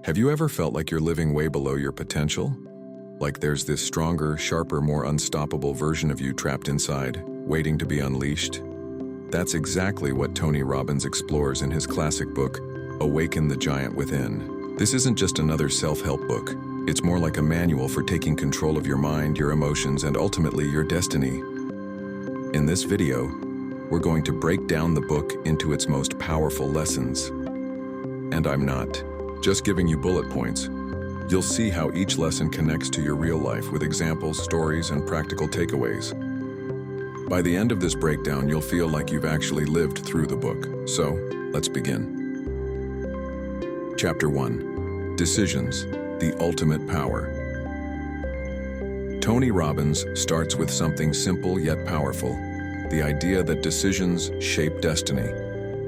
Have you ever felt like you're living way below your potential? Like there's this stronger, sharper, more unstoppable version of you trapped inside, waiting to be unleashed? That's exactly what Tony Robbins explores in his classic book, Awaken the Giant Within. This isn't just another self-help book. It's more like a manual for taking control of your mind, your emotions, and ultimately your destiny. In this video, we're going to break down the book into its most powerful lessons. And I'm not just giving you bullet points. You'll see how each lesson connects to your real life with examples, stories, and practical takeaways. By the end of this breakdown, you'll feel like you've actually lived through the book. So, let's begin. Chapter 1. Decisions, the ultimate power. Tony Robbins starts with something simple yet powerful, the idea that decisions shape destiny.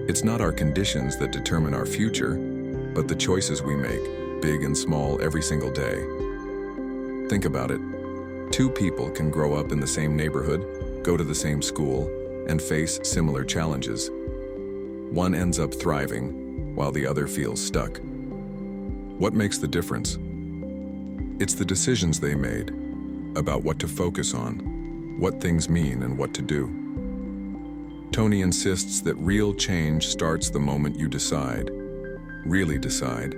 It's not our conditions that determine our future, but the choices we make, big and small, every single day. Think about it. Two people can grow up in the same neighborhood, go to the same school, and face similar challenges. One ends up thriving, while the other feels stuck. What makes the difference? It's the decisions they made, about what to focus on, what things mean, and what to do. Tony insists that real change starts the moment you really decide,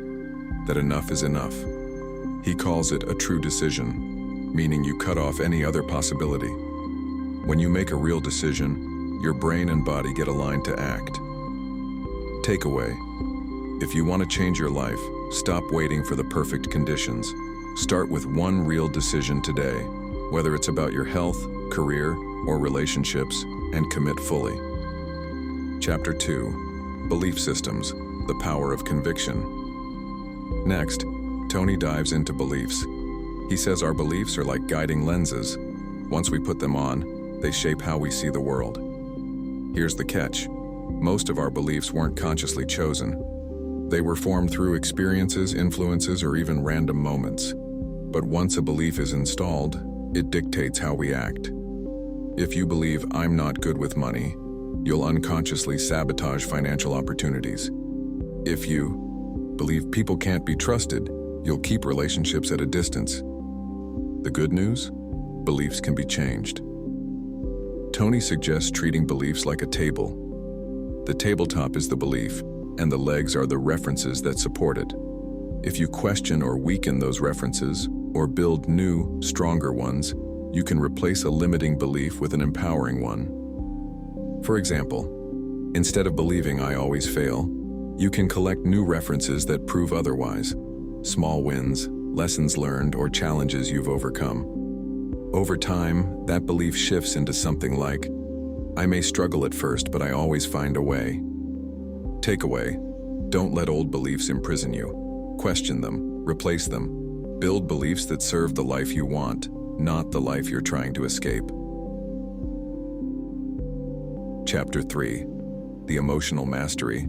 that enough is enough. He calls it a true decision, meaning you cut off any other possibility. When you make a real decision, your brain and body get aligned to act. Takeaway: if you want to change your life, stop waiting for the perfect conditions. Start with one real decision today, whether it's about your health, career, or relationships, and commit fully. Chapter 2. Belief Systems, the Power of Conviction. Next, Tony dives into beliefs. He says our beliefs are like guiding lenses. Once we put them on, they shape how we see the world. Here's the catch. Most of our beliefs weren't consciously chosen. They were formed through experiences, influences, or even random moments. But once a belief is installed, it dictates how we act. If you believe I'm not good with money, you'll unconsciously sabotage financial opportunities. If you believe people can't be trusted, you'll keep relationships at a distance. The good news? Beliefs can be changed. Tony suggests treating beliefs like a table. The tabletop is the belief, and the legs are the references that support it. If you question or weaken those references, or build new, stronger ones, you can replace a limiting belief with an empowering one. For example, instead of believing I always fail, you can collect new references that prove otherwise. Small wins, lessons learned, or challenges you've overcome. Over time, that belief shifts into something like, I may struggle at first, but I always find a way. Takeaway: don't let old beliefs imprison you. Question them, replace them. Build beliefs that serve the life you want, not the life you're trying to escape. Chapter 3. The Emotional Mastery.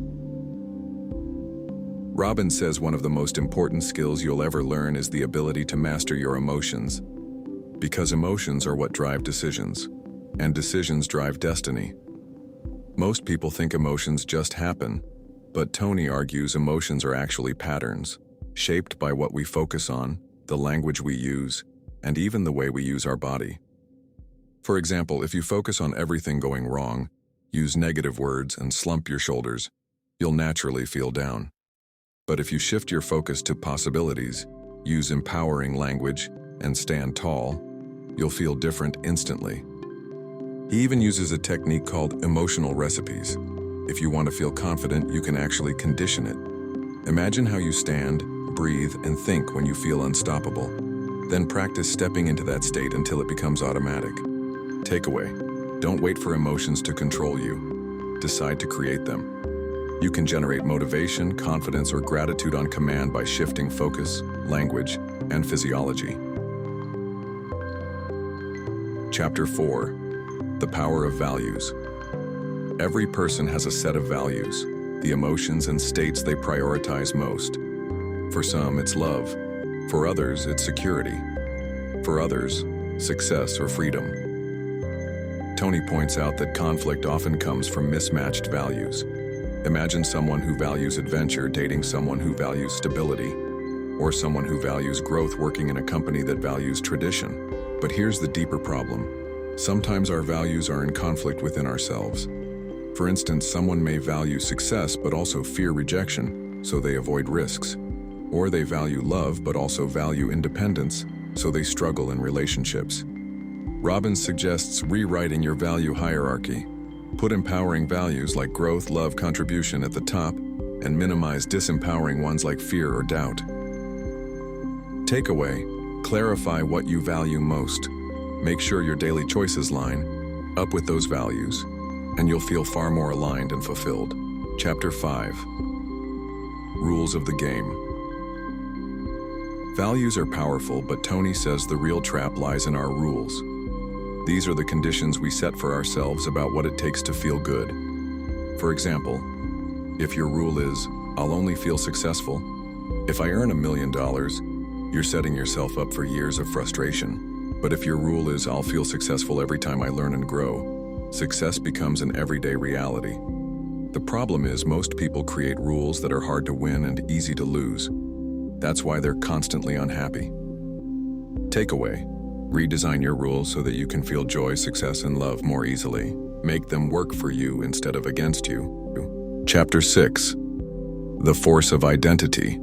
Robbins says one of the most important skills you'll ever learn is the ability to master your emotions. Because emotions are what drive decisions, and decisions drive destiny. Most people think emotions just happen, but Tony argues emotions are actually patterns, shaped by what we focus on, the language we use, and even the way we use our body. For example, if you focus on everything going wrong, use negative words, and slump your shoulders, you'll naturally feel down. But if you shift your focus to possibilities, use empowering language, and stand tall, you'll feel different instantly. He even uses a technique called emotional recipes. If you want to feel confident, you can actually condition it. Imagine how you stand, breathe, and think when you feel unstoppable. Then practice stepping into that state until it becomes automatic. Takeaway: don't wait for emotions to control you. Decide to create them. You can generate motivation, confidence, or gratitude on command by shifting focus, language, and physiology. Chapter 4. The Power of Values. Every person has a set of values, the emotions and states they prioritize most. For some, it's love. For others, it's security. For others, success or freedom. Tony points out that conflict often comes from mismatched values. Imagine someone who values adventure dating someone who values stability. or someone who values growth working in a company that values tradition. But here's the deeper problem. Sometimes our values are in conflict within ourselves. For instance, someone may value success but also fear rejection, so they avoid risks. Or they value love but also value independence, so they struggle in relationships. Robbins suggests rewriting your value hierarchy. Put empowering values like growth, love, contribution at the top, and minimize disempowering ones like fear or doubt. Takeaway: clarify what you value most. Make sure your daily choices line up with those values, and you'll feel far more aligned and fulfilled. Chapter 5. Rules of the Game. Values are powerful, but Tony says the real trap lies in our rules. These are the conditions we set for ourselves about what it takes to feel good. For example, if your rule is, I'll only feel successful if I earn $1 million, you're setting yourself up for years of frustration. But if your rule is, I'll feel successful every time I learn and grow, success becomes an everyday reality. The problem is most people create rules that are hard to win and easy to lose. That's why they're constantly unhappy. Takeaway: redesign your rules so that you can feel joy, success, and love more easily. Make them work for you instead of against you. Chapter 6. The Force of Identity.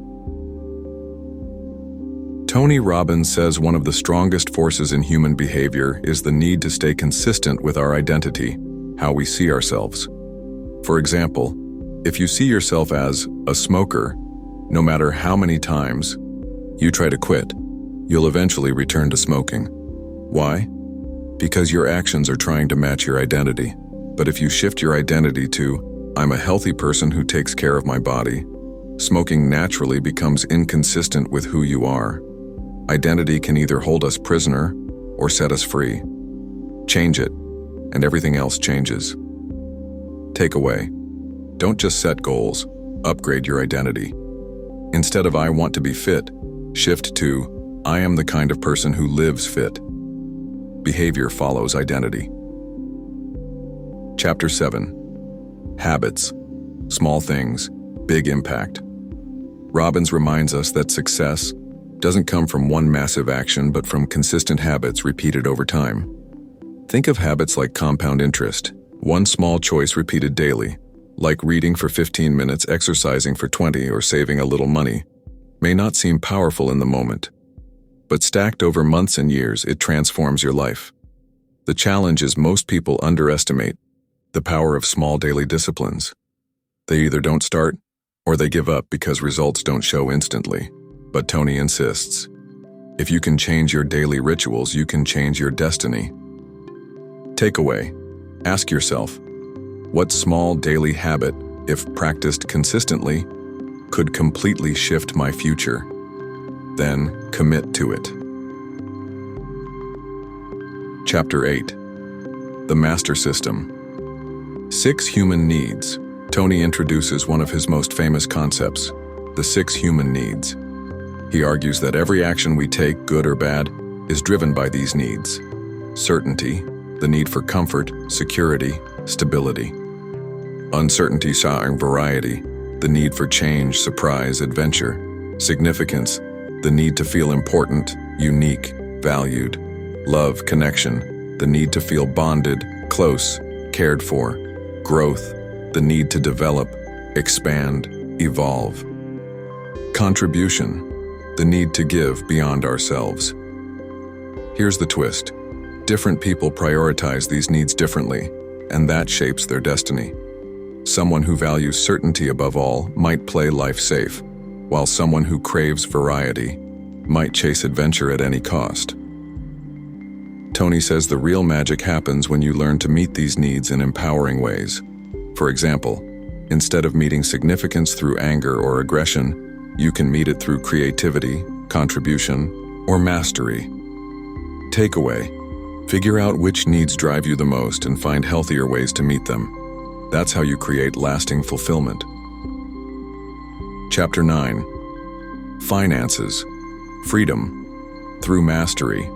Tony Robbins says one of the strongest forces in human behavior is the need to stay consistent with our identity, how we see ourselves. For example, if you see yourself as a smoker, no matter how many times you try to quit, you'll eventually return to smoking. Why? Because your actions are trying to match your identity. But if you shift your identity to, I'm a healthy person who takes care of my body, smoking naturally becomes inconsistent with who you are. Identity can either hold us prisoner or set us free. Change it, and everything else changes. Takeaway: don't just set goals, upgrade your identity. Instead of I want to be fit, shift to I am the kind of person who lives fit. Behavior follows identity. Chapter 7. Habits. Small things, big impact. Robbins reminds us that success doesn't come from one massive action, but from consistent habits repeated over time. Think of habits like compound interest, one small choice repeated daily, like reading for 15 minutes, exercising for 20, or saving a little money, may not seem powerful in the moment, but stacked over months and years, it transforms your life. The challenge is most people underestimate the power of small daily disciplines. They either don't start, or they give up because results don't show instantly. But Tony insists, if you can change your daily rituals, you can change your destiny. Takeaway: ask yourself, what small daily habit, if practiced consistently, could completely shift my future? Then commit to it. Chapter 8. The Master System. 6 Human Needs. Tony introduces one of his most famous concepts, the 6 human needs. He argues that every action we take, good or bad, is driven by these needs. Certainty, the need for comfort, security, stability. Uncertainty, and variety, the need for change, surprise, adventure. Significance, the need to feel important, unique, valued. Love, connection, the need to feel bonded, close, cared for. Growth, the need to develop, expand, evolve. Contribution, the need to give beyond ourselves. Here's the twist. Different people prioritize these needs differently, and that shapes their destiny. Someone who values certainty above all might play life safe, while someone who craves variety might chase adventure at any cost. Tony says the real magic happens when you learn to meet these needs in empowering ways. For example, instead of meeting significance through anger or aggression, you can meet it through creativity, contribution, or mastery. Takeaway: figure out which needs drive you the most and find healthier ways to meet them. That's how you create lasting fulfillment. Chapter 9. Finances. Freedom through mastery.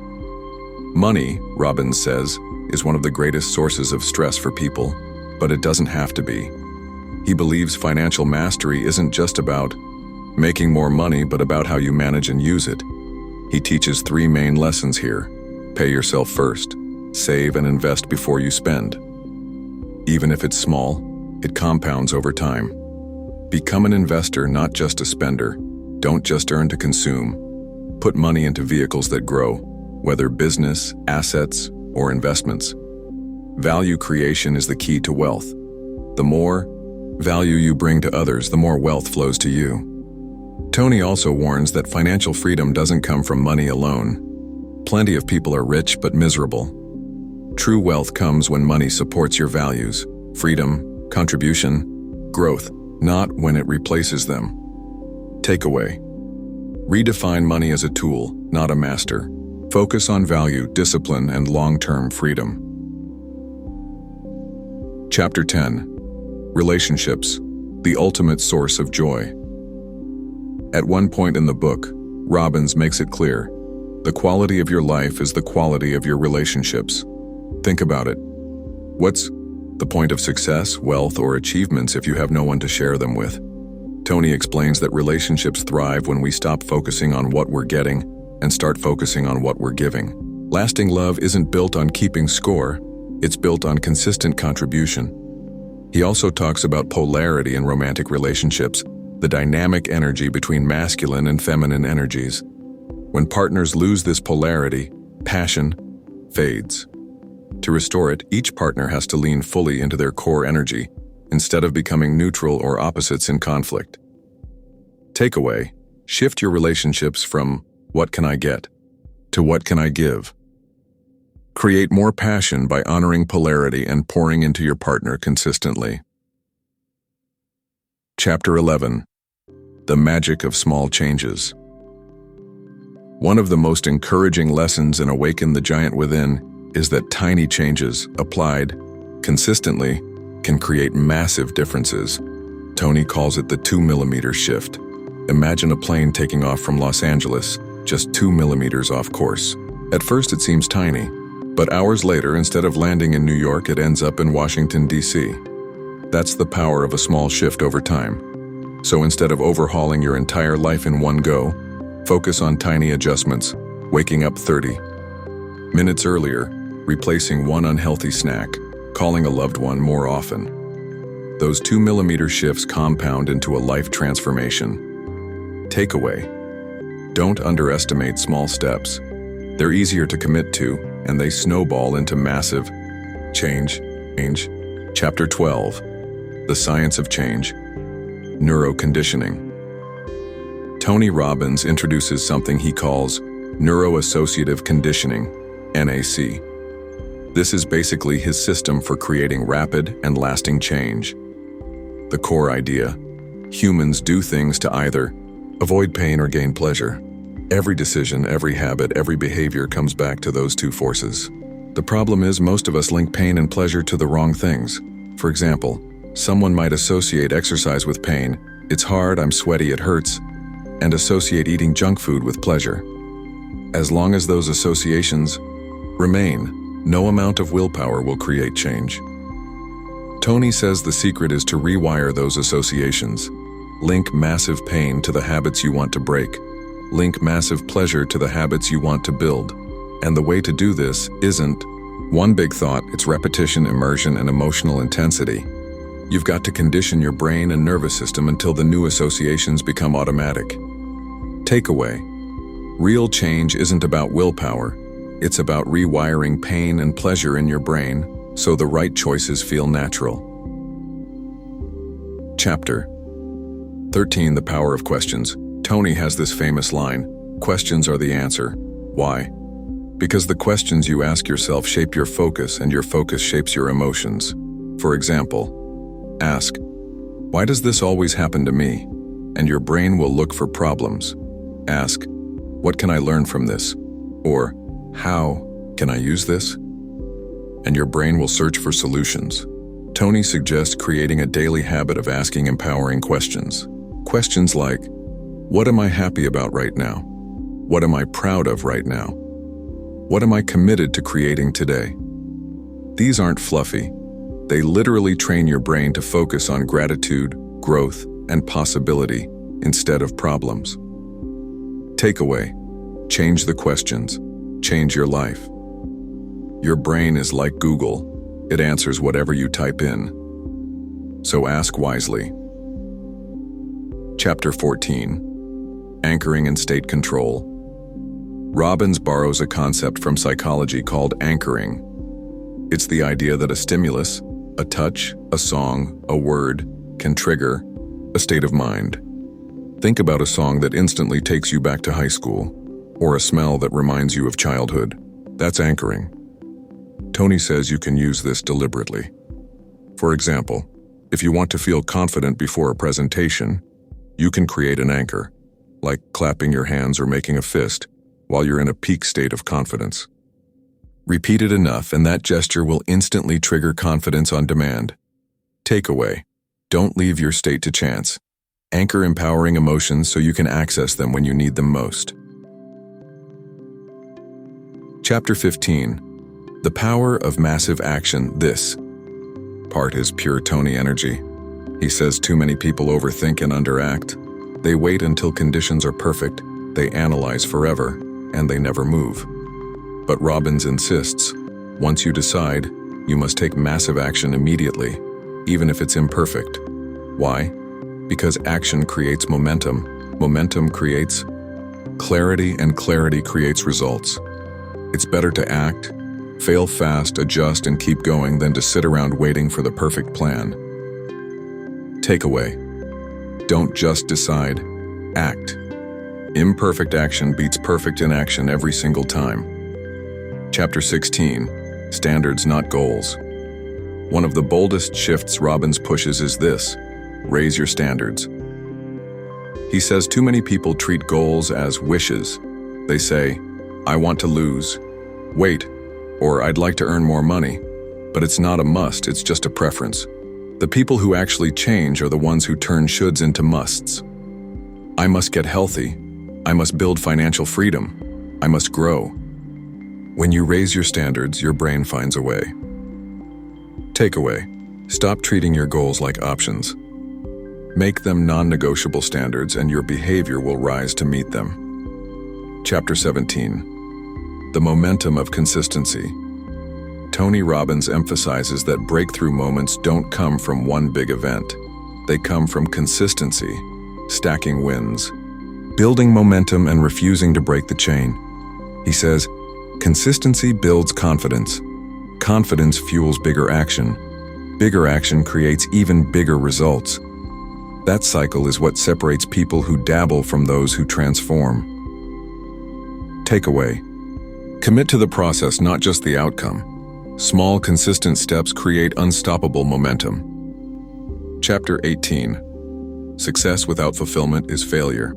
Money, Robbins says, is one of the greatest sources of stress for people, but it doesn't have to be. He believes financial mastery isn't just about making more money, but about how you manage and use it. He teaches 3 main lessons here. Pay yourself first, save and invest before you spend. Even if it's small, it compounds over time. Become an investor, not just a spender. Don't just earn to consume. Put money into vehicles that grow, whether business, assets, or investments. Value creation is the key to wealth. The more value you bring to others, the more wealth flows to you. Tony also warns that financial freedom doesn't come from money alone. Plenty of people are rich but miserable. True wealth comes when money supports your values, freedom, contribution, growth, not when it replaces them. Takeaway: redefine money as a tool, not a master. Focus on value, discipline, and long-term freedom. Chapter 10. Relationships, the ultimate source of joy. At one point in the book, Robbins makes it clear, the quality of your life is the quality of your relationships. Think about it. What's the point of success, wealth, or achievements if you have no one to share them with? Tony explains that relationships thrive when we stop focusing on what we're getting and start focusing on what we're giving. Lasting love isn't built on keeping score, it's built on consistent contribution. He also talks about polarity in romantic relationships, the dynamic energy between masculine and feminine energies. When partners lose this polarity, passion fades. To restore it, each partner has to lean fully into their core energy, instead of becoming neutral or opposites in conflict. Takeaway: shift your relationships from "what can I get" to "what can I give?" Create more passion by honoring polarity and pouring into your partner consistently. Chapter 11. The magic of small changes. One of the most encouraging lessons in Awaken the Giant Within is that tiny changes, applied consistently, can create massive differences. Tony calls it the 2mm shift. Imagine a plane taking off from Los Angeles, just 2 millimeters off course. At first it seems tiny, but hours later, instead of landing in New York, it ends up in Washington, D.C. That's the power of a small shift over time. So instead of overhauling your entire life in one go, focus on tiny adjustments, waking up 30 minutes earlier, replacing one unhealthy snack, calling a loved one more often. Those 2mm shifts compound into a life transformation. Takeaway: don't underestimate small steps. They're easier to commit to, and they snowball into massive change. Chapter 12. The Science of Change. Neuro-Conditioning. Tony Robbins introduces something he calls Neuro-Associative Conditioning, NAC. This is basically his system for creating rapid and lasting change. The core idea: humans do things to either avoid pain or gain pleasure. Every decision, every habit, every behavior comes back to those two forces. The problem is most of us link pain and pleasure to the wrong things. For example, someone might associate exercise with pain, it's hard, I'm sweaty, it hurts, and associate eating junk food with pleasure. As long as those associations remain, no amount of willpower will create change. Tony says the secret is to rewire those associations. Link massive pain to the habits you want to break. Link massive pleasure to the habits you want to build. And the way to do this isn't one big thought, it's repetition, immersion, and emotional intensity. You've got to condition your brain and nervous system until the new associations become automatic. Takeaway: real change isn't about willpower, it's about rewiring pain and pleasure in your brain so the right choices feel natural. Chapter 13. The Power of Questions. Tony has this famous line, "Questions are the answer." Why? Because the questions you ask yourself shape your focus, and your focus shapes your emotions. For example, ask, "Why does this always happen to me?" And your brain will look for problems. Ask, "What can I learn from this?" Or, "How can I use this?" And your brain will search for solutions. Tony suggests creating a daily habit of asking empowering questions. Questions like, what am I happy about right now? What am I proud of right now? What am I committed to creating today? These aren't fluffy. They literally train your brain to focus on gratitude, growth, and possibility instead of problems. Takeaway: change the questions, change your life. Your brain is like Google. It answers whatever you type in. So ask wisely. Chapter 14: Anchoring and State Control. Robbins borrows a concept from psychology called anchoring. It's the idea that a stimulus, a touch, a song, a word, can trigger a state of mind. Think about a song that instantly takes you back to high school, or a smell that reminds you of childhood. That's anchoring. Tony says you can use this deliberately. For example, if you want to feel confident before a presentation, you can create an anchor, like clapping your hands or making a fist, while you're in a peak state of confidence. Repeat it enough and that gesture will instantly trigger confidence on demand. Takeaway: don't leave your state to chance. Anchor empowering emotions so you can access them when you need them most. Chapter 15: The Power of Massive Action. This part is pure Tony energy. He says too many people overthink and underact. They wait until conditions are perfect, they analyze forever, and they never move. But Robbins insists, once you decide, you must take massive action immediately, even if it's imperfect. Why? Because action creates momentum, momentum creates clarity, and clarity creates results. It's better to act, fail fast, adjust, and keep going than to sit around waiting for the perfect plan. Takeaway: don't just decide, act. Imperfect action beats perfect inaction every single time. Chapter 16: Standards, Not Goals. One of the boldest shifts Robbins pushes is this: raise your standards. He says too many people treat goals as wishes. They say, I want to lose weight, or I'd like to earn more money. But it's not a must, it's just a preference. The people who actually change are the ones who turn shoulds into musts. I must get healthy. I must build financial freedom. I must grow. When you raise your standards, your brain finds a way. Takeaway: stop treating your goals like options. Make them non-negotiable standards and your behavior will rise to meet them. Chapter 17: The Momentum of Consistency. Tony Robbins emphasizes that breakthrough moments don't come from one big event. They come from consistency, stacking wins, building momentum and refusing to break the chain. He says, consistency builds confidence. Confidence fuels bigger action. Bigger action creates even bigger results. That cycle is what separates people who dabble from those who transform. Takeaway: commit to the process, not just the outcome. Small, consistent steps create unstoppable momentum. Chapter 18: Success without fulfillment is failure.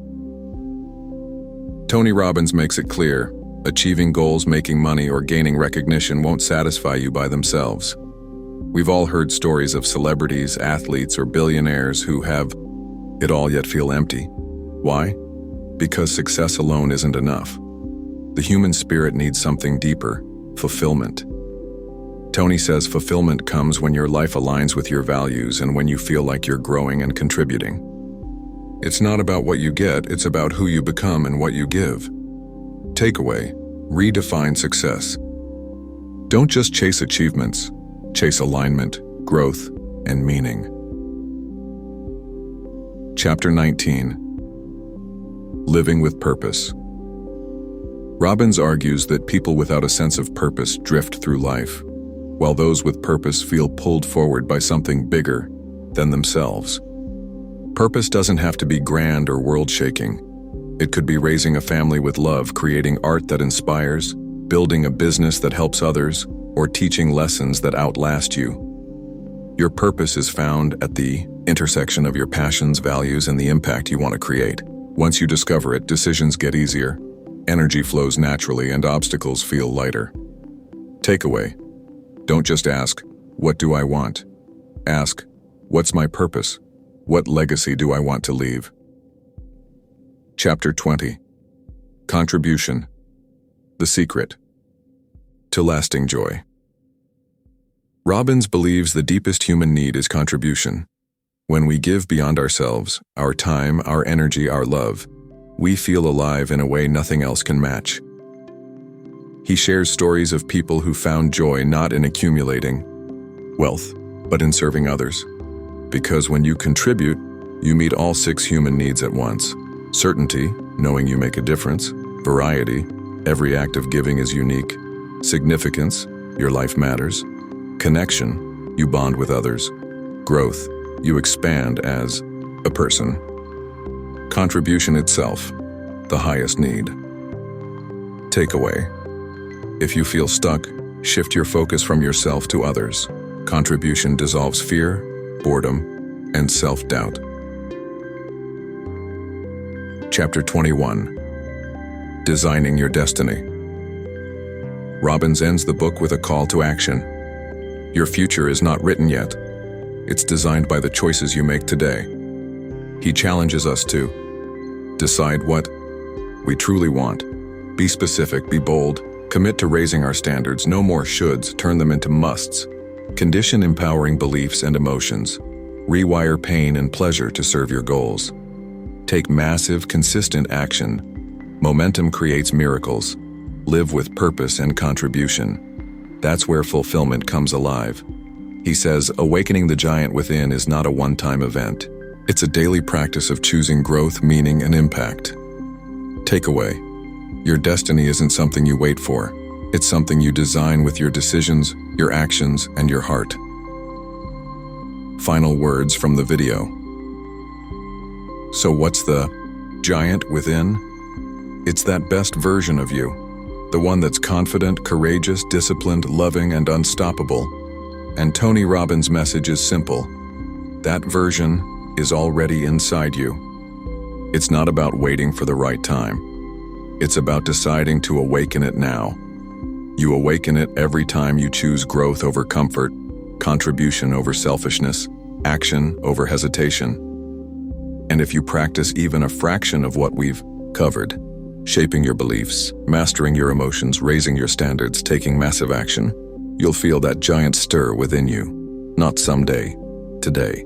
Tony Robbins makes it clear, achieving goals, making money, or gaining recognition won't satisfy you by themselves. We've all heard stories of celebrities, athletes, or billionaires who have it all yet feel empty. Why? Because success alone isn't enough. The human spirit needs something deeper: fulfillment. Tony says fulfillment comes when your life aligns with your values and when you feel like you're growing and contributing. It's not about what you get, it's about who you become and what you give. Takeaway: redefine success. Don't just chase achievements, chase alignment, growth, and meaning. Chapter 19: Living with Purpose. Robbins argues that people without a sense of purpose drift through life, while those with purpose feel pulled forward by something bigger than themselves. Purpose doesn't have to be grand or world-shaking. It could be raising a family with love, creating art that inspires, building a business that helps others, or teaching lessons that outlast you. Your purpose is found at the intersection of your passions, values, and the impact you want to create. Once you discover it, decisions get easier, energy flows naturally, and obstacles feel lighter. Takeaway: don't just ask, what do I want? Ask, what's my purpose? What legacy do I want to leave? Chapter 20: Contribution. The Secret to Lasting Joy. Robbins believes the deepest human need is contribution. When we give beyond ourselves, our time, our energy, our love, we feel alive in a way nothing else can match. He shares stories of people who found joy not in accumulating wealth, but in serving others. Because when you contribute, you meet all 6 human needs at once. Certainty, knowing you make a difference. Variety, every act of giving is unique. Significance, your life matters. Connection, you bond with others. Growth, you expand as a person. Contribution itself, the highest need. Takeaway. If you feel stuck, shift your focus from yourself to others. Contribution dissolves fear, boredom, and self-doubt. Chapter 21. Designing Your Destiny. Robbins ends the book with a call to action. Your future is not written yet. It's designed by the choices you make today. He challenges us to decide what we truly want. Be specific, be bold, commit to raising our standards, no more shoulds, turn them into musts. Condition empowering beliefs and emotions. Rewire pain and pleasure to serve your goals. Take massive, consistent action. Momentum creates miracles. Live with purpose and contribution. That's where fulfillment comes alive. He says, awakening the giant within is not a one-time event. It's a daily practice of choosing growth, meaning, and impact. Takeaway. Your destiny isn't something you wait for. It's something you design with your decisions, your actions, and your heart. Final words from the video. So what's the giant within? It's that best version of you. The one that's confident, courageous, disciplined, loving, and unstoppable. And Tony Robbins' message is simple. That version is already inside you. It's not about waiting for the right time. It's about deciding to awaken it now. You awaken it every time you choose growth over comfort, contribution over selfishness, action over hesitation. And if you practice even a fraction of what we've covered, shaping your beliefs, mastering your emotions, raising your standards, taking massive action, you'll feel that giant stir within you. Not someday, today.